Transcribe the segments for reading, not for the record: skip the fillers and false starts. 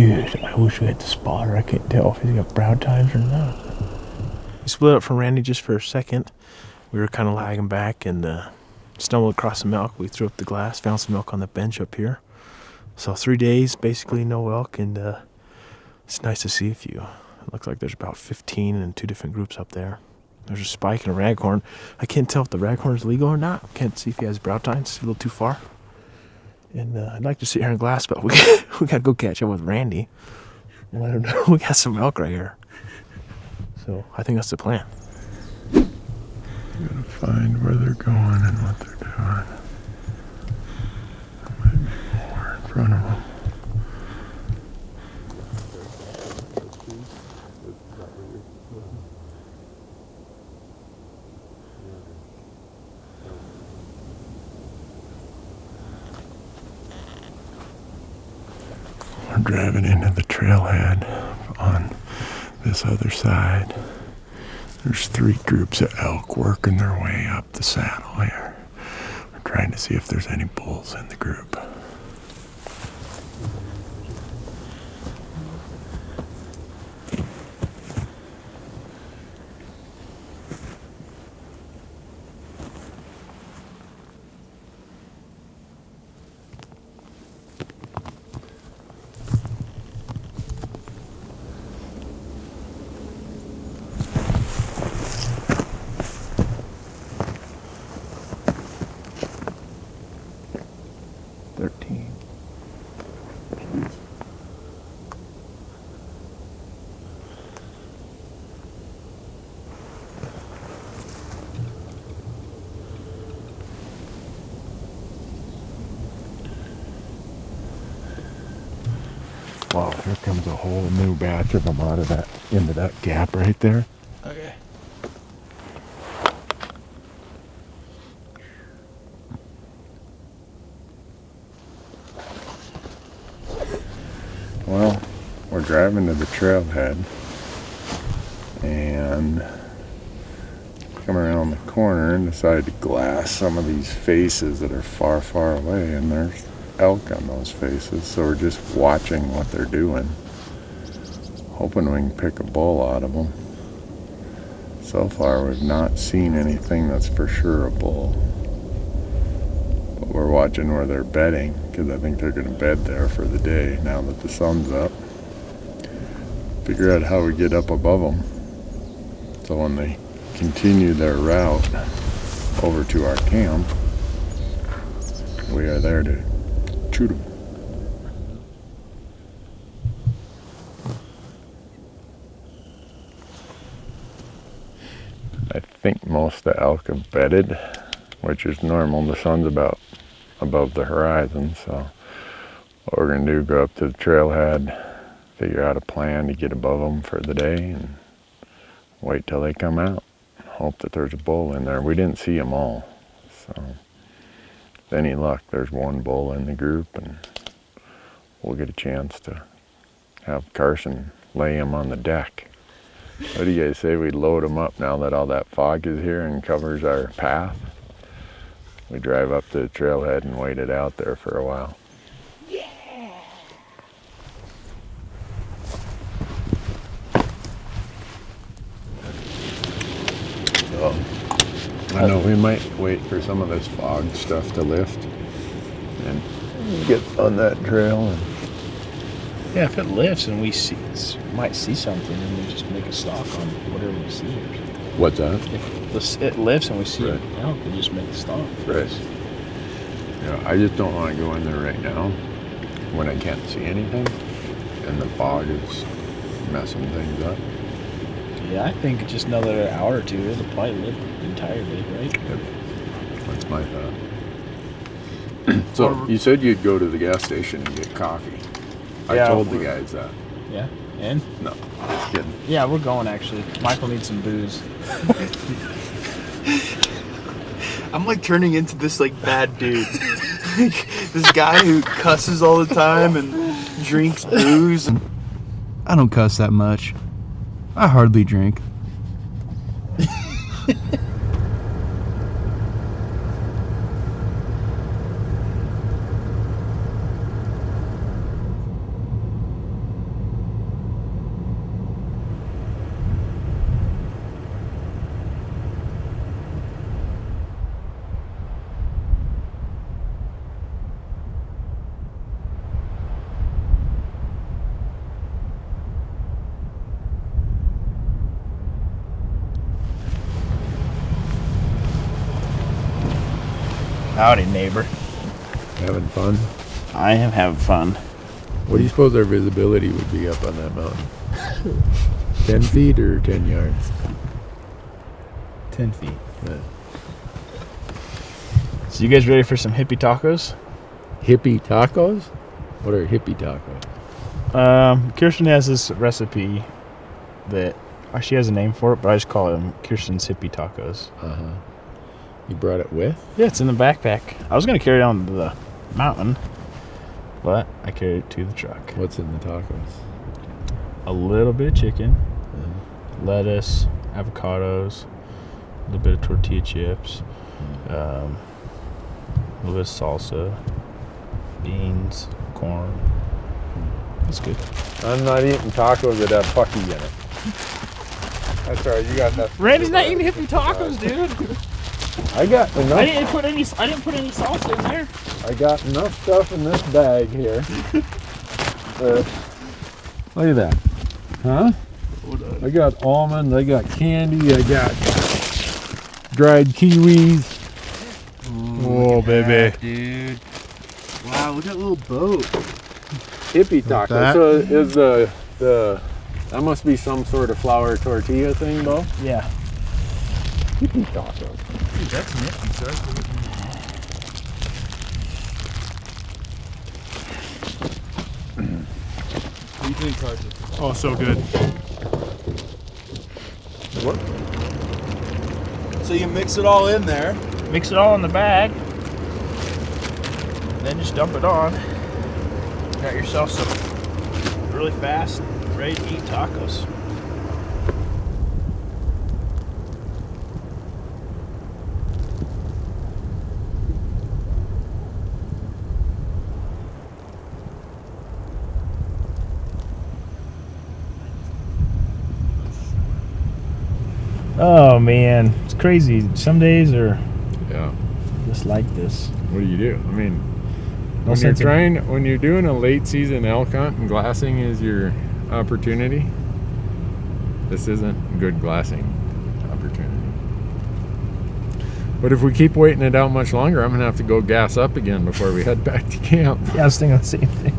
Dude, I wish we had the spotter. I can't tell if he's got brown tines or not. We split up from Randy just for a second. We were kind of lagging back and stumbled across some elk. We threw up the glass, found some elk on the bench up here. So 3 days, basically no elk, and it's nice to see a few. It looks like there's about 15 in 2 different groups up there. There's a spike and a raghorn. I can't tell if the raghorn is legal or not. Can't see if he has brown tines. A little too far. And I'd like to sit here in glass, but we got to go catch up with Randy. And let him know we got some elk right here. So I think that's the plan. Gotta find where they're going and what they're doing. There might be more in front of them. We're driving into the trailhead on this other side. There's 3 groups of elk working their way up the saddle here. We're trying to see if there's any bulls in the group. Wow, here comes a whole new batch of them out of that, into that gap right there. Okay. Well, we're driving to the trailhead and come around the corner and decided to glass some of these faces that are far, far away, and there's elk on those faces, so we're just watching what they're doing, hoping we can pick a bull out of them. So far we've not seen anything that's for sure a bull, but we're watching where they're bedding, because I think they're going to bed there for the day now that the sun's up. Figure out how we get up above them, so when they continue their route over to our camp, we are there to shoot them. I think most of the elk have bedded, which is normal. The sun's about above the horizon, so what we're going to do, go up to the trailhead, figure out a plan to get above them for the day, and wait till they come out. Hope that there's a bull in there. We didn't see them all, so with any luck, there's one bull in the group, and we'll get a chance to have Carson lay him on the deck. What do you guys say we load him up now that all that fog is here and covers our path? We drive up to the trailhead and wait it out there for a while. Yeah. So, I know we might wait for some of this fog stuff to lift and get on that trail. And Yeah, if it lifts and we might see something, and we just make a stock on whatever we see. what's that? If it lifts and we see it now, we just make a stock. Right. Yeah, I just don't want to go in there right now when I can't see anything and the fog is messing things up. Yeah, I think just another hour or two, it'll probably lift entirely, right? Yep. That's my thought. So, you said you'd go to the gas station and get coffee. Yeah, I told the guys that. Yeah, and? No, just kidding. Yeah, we're going actually. Michael needs some booze. I'm like turning into this like bad dude. This guy who cusses all the time and drinks booze. I don't cuss that much. I hardly drink. Howdy, neighbor. Having fun? I am having fun. What do you suppose our visibility would be up on that mountain? 10 feet or 10 yards? 10 feet. Yeah. So you guys ready for some hippie tacos? Hippie tacos? What are hippie tacos? Kirsten has this recipe that she has a name for it, but I just call them Kirsten's hippie tacos. Uh-huh. You brought it with? Yeah, it's in the backpack. I was gonna carry it on the mountain, but I carried it to the truck. What's in the tacos? A little bit of chicken, lettuce, avocados, a little bit of tortilla chips, a little bit of salsa, beans, corn. It's good. I'm not eating tacos that have pucky in it. That's right, you got that. Randy's not eating hippie tacos, dude. I got enough. I didn't put any salsa in there. I got enough stuff in this bag here. Look at that. Huh? I got almond, I got candy, I got dried kiwis. Whoa, baby. Dude. Wow, look at that little boat. Hippie taco. that? So is the that must be some sort of flour tortilla thing, Beau? Yeah. Hippie tacos. Dude, that's nifty, sir. What do you think, Carson? Oh, so good. What? So you mix it all in there. Mix it all in the bag. And then just dump it on. Got yourself some really fast, ready to eat tacos. Oh man, it's crazy. Some days are Yeah. just like this. What do you do? I mean, No sense in- when you're doing a late season elk hunt and glassing is your opportunity, this isn't good glassing opportunity. But if we keep waiting it out much longer, I'm gonna have to go gas up again before we head back to camp. Yeah, I was thinking the same thing.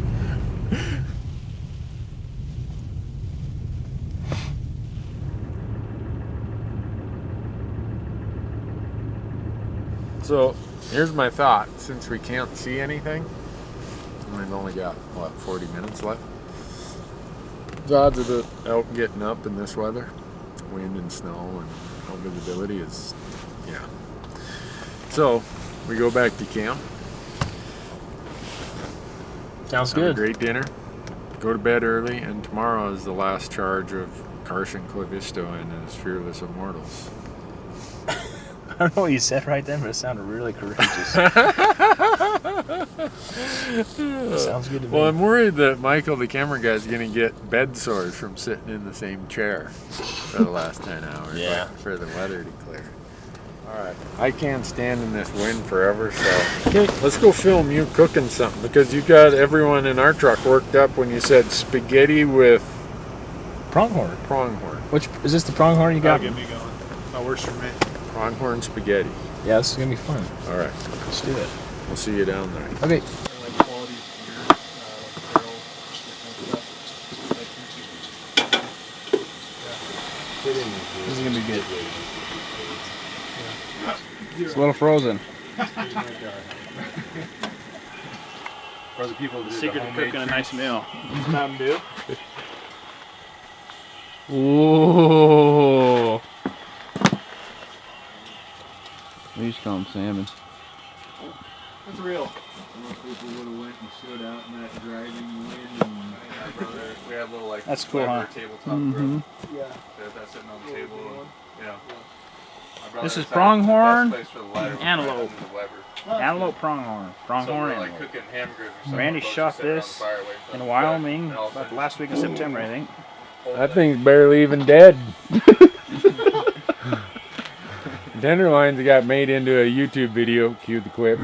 So here's my thought. Since we can't see anything, and we've only got, 40 minutes left. The odds of the elk getting up in this weather, wind and snow and no visibility is, yeah. So we go back to camp. Sounds Have a good. great dinner. Go to bed early, and tomorrow is the last charge of Carson Clavisto and his Fearless Immortals. I don't know what you said right then, but it sounded really courageous. Sounds good to me. Well, I'm worried that Michael, the camera guy, is going to get bed sores from sitting in the same chair for the last 10 hours. Yeah. For the weather to clear. All right. I can't stand in this wind forever, so let's go film you cooking something, because you got everyone in our truck worked up when you said spaghetti with Pronghorn. pronghorn. Which is this the pronghorn you got? Get me going. That works for me. Pronghorn spaghetti. Yeah, this is gonna be fun. All right. Let's do it. We'll see you down there. Okay. This is gonna be good. It's a little frozen. For the people that Secret of cooking a nice meal. Mountain Dew. Ooh. We used to call them salmon. That's real. People would have went and stood out in that driving wind. And we had a little That's cool, huh? tabletop Mhm. Yeah. That's sitting on the table. Yeah. This is pronghorn and antelope. Antelope pronghorn. Pronghorn antelope. cooking hamburgers or Randy shot this in Wyoming about the last week of September, I think. That thing's barely even dead. Tenderloins got made into a YouTube video. Cue the clip.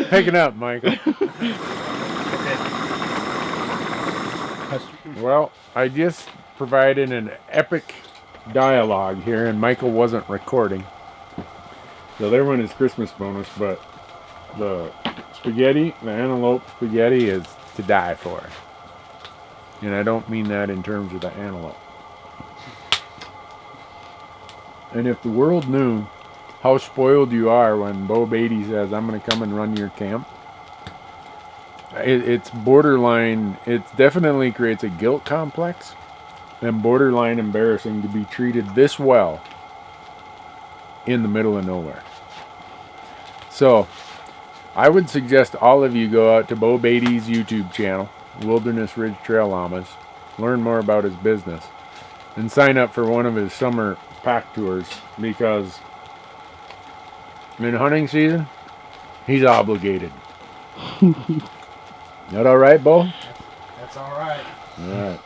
Pick it up, Michael. Well, I just provided an epic dialogue here, and Michael wasn't recording. So their one is Christmas bonus, but the spaghetti, the antelope spaghetti, is to die for. And I don't mean that in terms of the antelope. And if the world knew how spoiled you are when Beau Beatty says, I'm going to come and run your camp, it's borderline, it definitely creates a guilt complex and borderline embarrassing to be treated this well in the middle of nowhere. So I would suggest all of you go out to Beau Beatty's YouTube channel, Wilderness Ridge Trail Llamas, learn more about his business, and sign up for one of his summer pack tours, because in hunting season, he's obligated. That all right, Beau? That's all right. All right.